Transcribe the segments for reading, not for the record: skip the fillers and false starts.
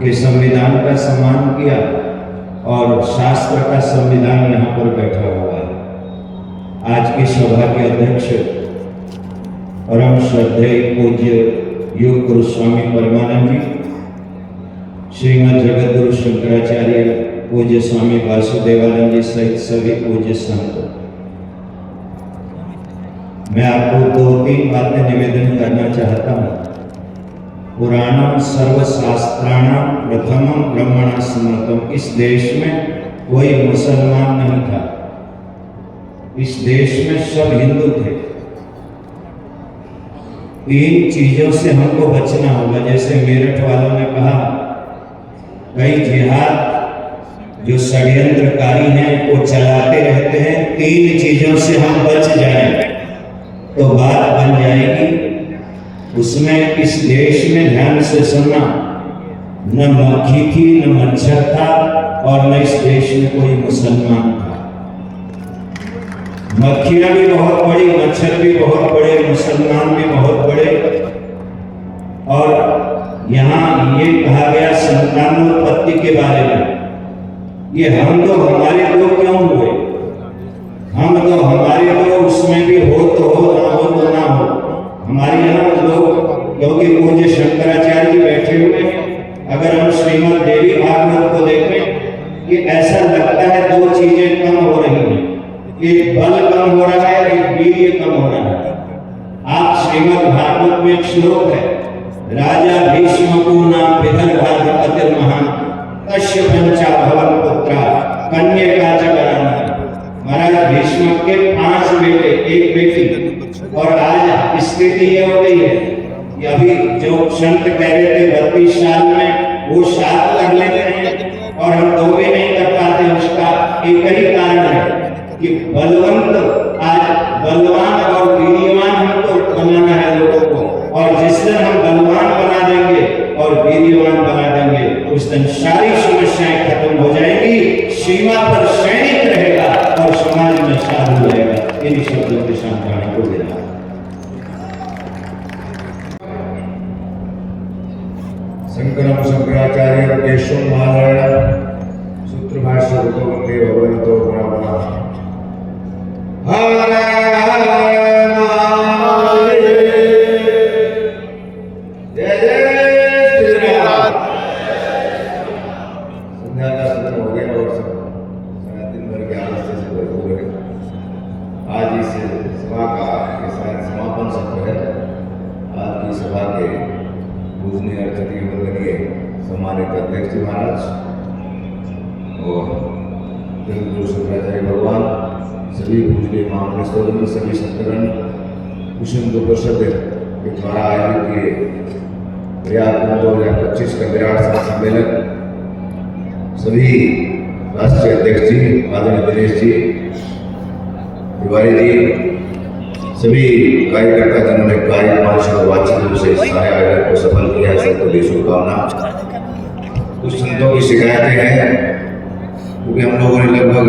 के संविधान का सम्मान किया और शास्त्र का संविधान यहाँ पर बैठा हुआ है। आज की सभा के अध्यक्ष परम श्रद्धेय पूज्य योग गुरु स्वामी परमानंद जी, श्रीमद जगत गुरु शंकराचार्य पूज्य स्वामी वासुदेवानंद जी सहित सभी पूज्य संत, मैं आपको 2-3 बातें निवेदन करना चाहता हूँ। पुराणम सर्वशास्त्राणाम प्रथमम ब्रह्मणा समर्तम। इस देश में कोई मुसलमान नहीं था, इस देश में सब हिंदू थे। 3 चीजों से हमको बचना होगा। जैसे मेरठ वालों ने कहा, कई जिहाद जो षड्यंत्रकारी हैं वो चलाते रहते हैं, 3 चीजों से हम बच जाएं तो बात बन जाएगी। उसमें इस देश में ध्यान से सुनना, न मक्खी थी, न मच्छर था, और न इस देश में कोई मुसलमान था। मक्खियां भी बहुत बड़ी, मच्छर भी बहुत बड़े, मुसलमान भी बहुत बड़े। और यहाँ ये कहा गया संतानोत्पत्ति के बारे में, ये हम तो हमारे लोग क्यों हुए? हम तो हमारे लोग उसमें भी हो तो हो, ना हो तो ना हो। हमारे यहाँ लोग, क्योंकि पूज्य शंकराचार्य जी बैठे हुए हैं, अगर हम श्रीमद देवी भागवत को देखें कि ऐसा लगता है 2 चीजें कम हो रही हैं, एक बल कम हो रहा है, एक वीर्य कम हो रहा है। आप श्रीमद भागवत में एक श्लोक है, राजा भीष्म को नाम विदर्भाधिपतिर महान कश्य पंचा भवन पुत्रा कन्या च कराना। महाराज भीष्म के 5 बेटे, 1 बेटी, और आज स्थिति ये हो गई है कि अभी जो संत कह रहे थे 32 साल में वो 7 कर लेते हैं और हम 2 भी नहीं कर पाते। उसका एक ही कारण है कि बलवंत, आज बलवान और वीर्यवान हमको बनाना है लोगों को, और जिस दिन हम बलवान बना देंगे और वीर्यवान बना देंगे उस दिन सारी समस्याएं खत्म हो जाएंगी, सीमा पर सैनिक रहेगा और समाज में साधु रहेगा। इन शब्दों के साथ गाने को देना। शंकरम शंकराचार्य केशव नारायण सूत्र भाष्य वंदे भगवतो पुनः हरे जय जय श्री राम। संध्या का समय हो गया और सब दिन भर के आलस्य से भरपूर है। आज इस सभा का शायद समापन सत्र है। आज की सभा के पूजनीय अर्चनीय वंदनीय सम्मानित अध्यक्ष जी महाराज और गुरु शंकराचार्य भगवान, सभी पूजनीय महामंडल, सभी संतगण, कुसुम परिषद के द्वारा आयोजित किए प्रयाग 2025 का विराट सभा सम्मेलन, सभी राष्ट्रीय अध्यक्ष जी आदरणीय दिनेश जी तिवारी जी, सभी कार्यकर्ता जिन्होंने कार्य बातचीत से सारे आयोजन को सफल किया है, सबको दी शुभकामना। कुछ संतों की शिकायतें हैं क्योंकि हम लोगों ने लगभग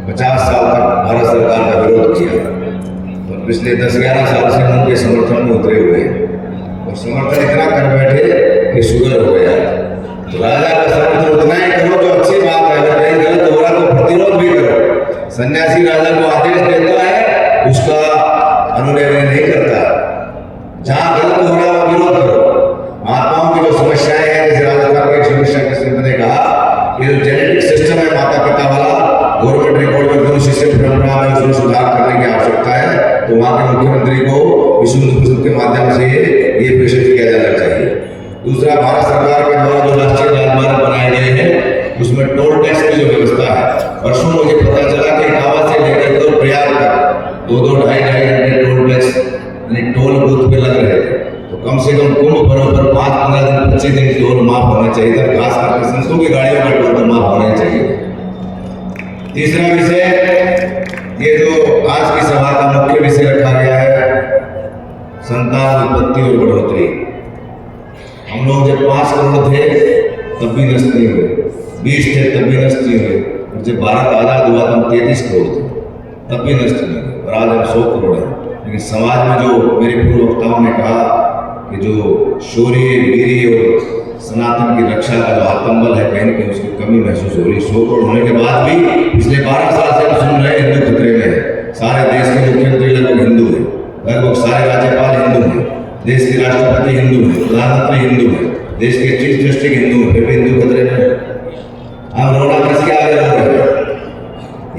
50 साल तक भारत सरकार का विरोध किया और पिछले 10-11 साल से उनके समर्थन में उतरे हुए हैं और समर्थन इतना कर बैठे कि शुगर हो गया। तो राजा का समर्थन उतना ही करो जो अच्छी बात है, अगर कहीं गलत हो रहा तो प्रतिरोध भी करो। सन्यासी राजा को आदेश देता है, उसका अनुनय नहीं करता। जहां गलत हो रहा है विरोध करो। महात्माओं की जो समस्याएं हैं, जैसे राजस्थान की समस्या के संत ने कहा कि जो जेनेटिक सिस्टम है माता पिता वाला, गवर्नमेंट रिकॉर्ड में गुरु शिष्य परंपरा में उसमें सुधार करने की आवश्यकता है। तो वहां के मुख्यमंत्री को विश्व हिंदू परिषद के माध्यम से ये प्रेषित किया जाना चाहिए। दूसरा, भारत सरकार के द्वारा जो राष्ट्रीय राजमार्ग बनाए गए हैं उसमें टोल टैक्स की जो व्यवस्था है, परसों मुझे पता चला कि इटावा से लेकर तो प्रयाग तक 2-2-2.5 घंटे टोल टैक्स यानी टोल बूथ पे लग रहे थे। तो कम से कम कुंभ पर्व पर 5-15 दिन 25 दिन टोल माफ होना चाहिए था, खास करके संतों की गाड़ियों का टोल माफ होना चाहिए। तीसरा विषय, ये जो आज की सभा का मुख्य विषय रखा गया है, संतान उत्पत्ति और बढ़ोतरी। हम लोग जब 5 करोड़ थे तब भी नष्ट नहीं हुए, 20 थे तब भी नष्ट नहीं हुए, और जब भारत आजाद हुआ तो हम 33 करोड़ थे तब भी नष्ट नहीं हुए, और आज हम 100 करोड़ हैं। लेकिन समाज में जो मेरे पूर्व वक्ताओं ने कहा कि जो शौर्य वीर्य और सनातन की रक्षा का जो आत्मबल है कहीं न कहीं उसकी कमी महसूस हो रही। 100 करोड़ होने के बाद भी पिछले 12 साल से हम सुन रहे हैं हिंदू खतरे में है। सारे देश के मुख्यमंत्री लगभग हिंदू हैं, लगभग सारे राज्यपाल हिंदू हैं, देश के राष्ट्रपति हिंदू हैं, प्रधानमंत्री हिंदू हैं, देश के चीफ जस्टिस हिंदू हैं, फिर भी हिंदू खतरे में है। हम रोना किसके आगे रो रहे हैं?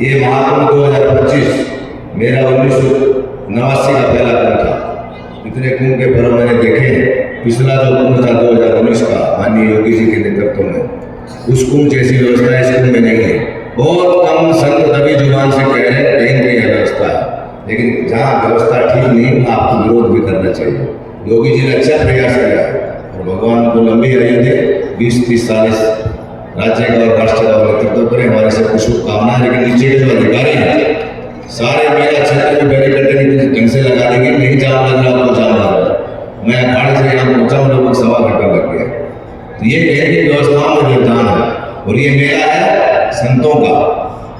ये महाकुंभ 2025 मेरा 1989 का पहला कुंभ था। इतने कुंभ के पर्व मैंने देखे हैं। पिछला जो कुंभ था 2019 का माननीय योगी जी के नेतृत्व में, उस कुंभ जैसी व्यवस्था इस कुंभ में नहीं है। बहुत कम संत दबी जुबान से कह रहे हैं कहीं न कहीं व्यवस्था है, लेकिन जहाँ व्यवस्था ठीक नहीं आपको विरोध भी करना चाहिए। योगी जी ने अच्छा प्रयास किया है और भगवान को लंबी आयु दे, 20-30 साल इस राज्य का और राष्ट्र का नेतृत्व करें। हमारे सबको शुभकामनाएं। लेकिन नीचे के जो अधिकारी हैं सारे मेरा क्षेत्र में बैरिकेड ढंग से लगा देंगे, नहीं जाम लग रहा आपको जाम लग रहा है। मैं अखाड़े से यहाँ पहुंचा हूँ, लगभग 1.25 घंटा लग गया। तो ये कहें कि व्यवस्थाओं में योगदान है और ये मेला है संतों का।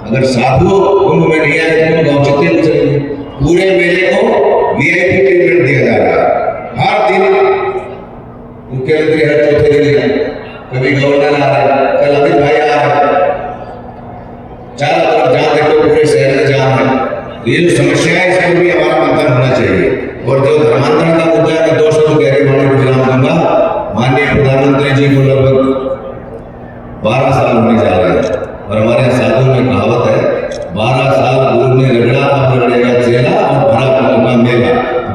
अगर साधु कुंभ में नहीं आए तो कुंभ औचित्य नहीं चलेंगे। पूरे मेले को VIP ट्रीटमेंट दिया जा रहा है। हर दिन मुख्यमंत्री हर चौथे दिन है, कभी गवर्नर आ रहे हैं, कल अमित भाई आ रहे हैं। चारों तरफ जहाँ देखो पूरे शहर में जाम है। ये जो समस्या है इस पर भी हमारा मंथन होना चाहिए। और जो धर्मांतरण का मुद्दा है, मैं 2 शब्द कह के वाणी को विराम दूंगा। माननीय प्रधानमंत्री जी को लगभग 12 साल होने जा रहे हैं और हमारे यहाँ साधुओं में कहावत है, 12 साल गुरु ने रगड़ा अब रगड़ेगा चेला और भरा कुंभ का मेला।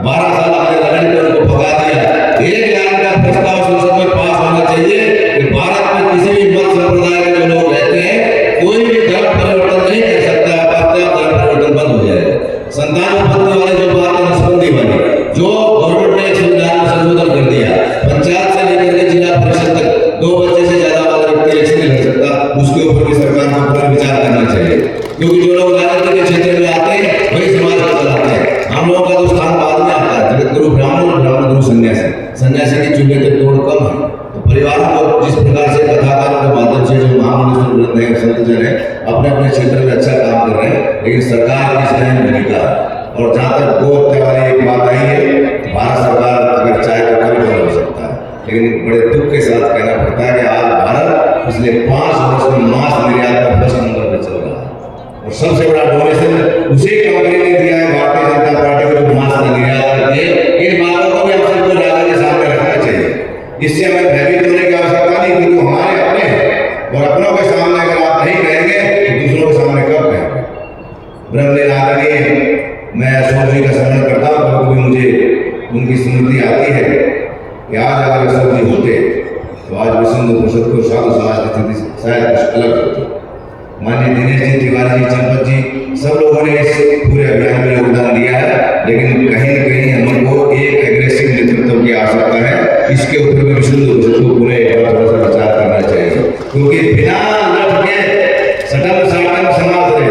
12 साल आपने रगड़ के उनको भगा दिया। 1 लाख का प्रस्ताव संसद में पास होना चाहिए कि भारत में किसी भी मत संप्रदाय के जो लोग रहते हैं कोई भी धर्म परिवर्तन नहीं कर सकता है। धर्म परिवर्तन बंद हो जाएगा। संतानोत्पत्ति वाले जो बात है नसबंदी वाली, जो गवर्नमेंट ने संविधान में संशोधन कर दिया, पंचायत से लेकर के जिला परिषद तक 2 बच्चे से ज्यादा वाला व्यक्ति इलेक्शन नहीं लड़ सकता। उसके ऊपर भी सरकार को पुनर्विचार करना चाहिए, क्योंकि जो लोग राजनीति के क्षेत्र में आते हैं वही समाज को चलाते हैं। हम लोगों का तो स्थान बाद में आता है। जगत गुरु ब्राह्मण, ब्राह्मण गुरु सन्यासी, सन्यासी की चूल्हे तक तोड़ कम है। तो परिवार को जिस प्रकार से कथाकारों के माध्यम से जो महामनुष्य है, संतजन है, अपने अपने क्षेत्र में अच्छा काम कर रहे हैं, लेकिन सरकार की इसमें भूमिका है। और जहाँ तक गो हत्या वाली एक बात आई है, भारत सरकार अगर चाहे तो कभी बंद हो सकता है, लेकिन बड़े दुख के साथ कहना पड़ता है कि आज भारत पिछले 5 वर्ष में मांस निर्यात का फर्स्ट नंबर पर चल रहा है। और सबसे बड़ा डोनेशन उसी कंपनी ने दिया है, भारतीय जनता पार्टी को, जो मांस का निर्यात करती है। इन बातों को भी हम सबको राजा के सामने रखना चाहिए। इससे हमें भयभीत होने की आवश्यकता नहीं, क्योंकि हमारे अपने हैं और अपनों के सामने अगर आप नहीं कहेंगे तो दूसरों के सामने कब कहेंगे। ब्रह्मलीन आदरणीय, मैं अशोक जी का स्मरण करता हूँ। कभी कभी मुझे उनकी स्मृति आती है कि आज अगर अशोक जी होते तो आज विश्व हिंदू परिषद को साधु समाज की स्थिति शायद कुछ अलग होती। माननीय दिनेश जी, तिवारी जी, चंपत जी, सब लोगों ने इस पूरे अभियान में योगदान दिया है, लेकिन कहीं न कहीं हमको एक एग्रेसिव नेतृत्व की आवश्यकता है। इसके ऊपर भी विश्व हिंदू परिषद को पूरे थोड़ा सा विचार करना चाहिए, क्योंकि बिना लट के सटम साटम समाज रहे,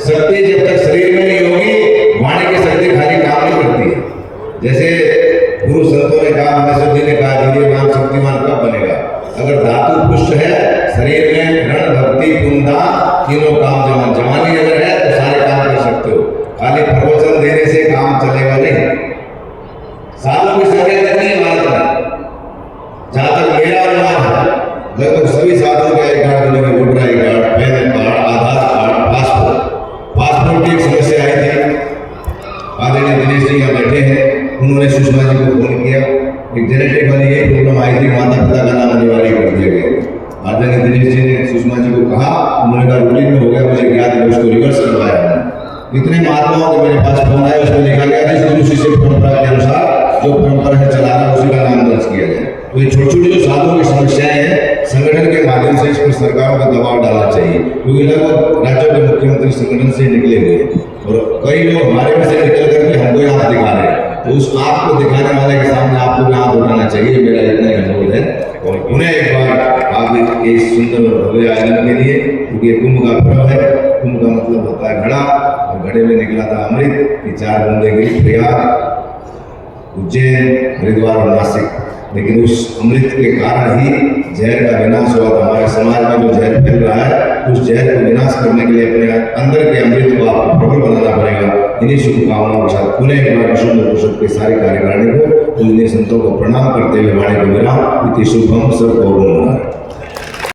शक्ति जब तक शरीर में नहीं होगी, वाणी की शक्ति खाली काम नहीं करती है। जैसे गुरु संतों ने कहा, महेश्वर जी ने कहा, वीर्यवान शक्तिमान कब बनेगा? अगर धातु पुष्ट है शरीर में, रण भक्ति पुण्य तीनों काम जवान, जवानी अगर है तो सारे काम कर सकते हो। खाली प्रवचन देने से काम चलेगा नहीं। साधुओं की संख्या कितनी है भारत में? जहां तक मेरा अनुमान है, लगभग सभी साधुओं के आई कार्ड बनेंगे, voter I card, pan card, Aadhaar card, passport की एक समस्या आई थी। आदरणीय दिनेश जी यहाँ बैठे हैं, उन्होंने सुषमा जी को फोन किया। एक जेनेटिक वाली यही प्रॉब्लम आई थी, माता पिता का नाम अनिवार्य कर दिया गया। आदरणीय दिनेश जी ने सुषमा जी को कहा, उन्होंने कहा रूटीन में हो गया, मुझे याद है, उसको रिवर्स करवाया हमने। इतने महात्माओं के मेरे पास फोन आया, उसमें लिखा गया था गुरु शिष्य परंपरा के अनुसार जो परंपरा है चला रहा है उसी का नाम दर्ज किया जाए। तो ये छोटी छोटी जो साधुओं की समस्याएं हैं, संगठन के माध्यम से इस पर सरकारों का दबाव डालना चाहिए, क्योंकि लगभग राज्यों के मुख्यमंत्री संगठन से निकले हुए हैं और कई लोग हमारे में से निकल करके हमको यहाँ दिखा रहे हैं। तो उस आंख को दिखाने वाले के सामने आपको भी हाथ उठाना चाहिए, मेरा इतना ही अनुरोध है। और पुनः एक बार आप इस सुंदर और भव्य आयोजन के लिए, क्योंकि ये कुंभ का पर्व है, कुंभ का मतलब होता है घड़ा, और घड़े में निकला था अमृत। ये 4 बूंदे गिरी प्रयाग, उज्जैन, हरिद्वार और नासिक, लेकिन उस अमृत के कारण ही जहर का विनाश हुआ। तो हमारे समाज में जो जहर फैल रहा है, उस जहर को विनाश करने के लिए अपने अंदर के अमृत को आपको प्रबल बनाना पड़ेगा। इन्हीं शुभकामनाओं के साथ पुनः एक बार विष्णु परिषद के सारी कार्यकारिणी को, पूजनीय संतों को प्रणाम करते हुए वाणी को विराम। इति शुभम सर्वोम।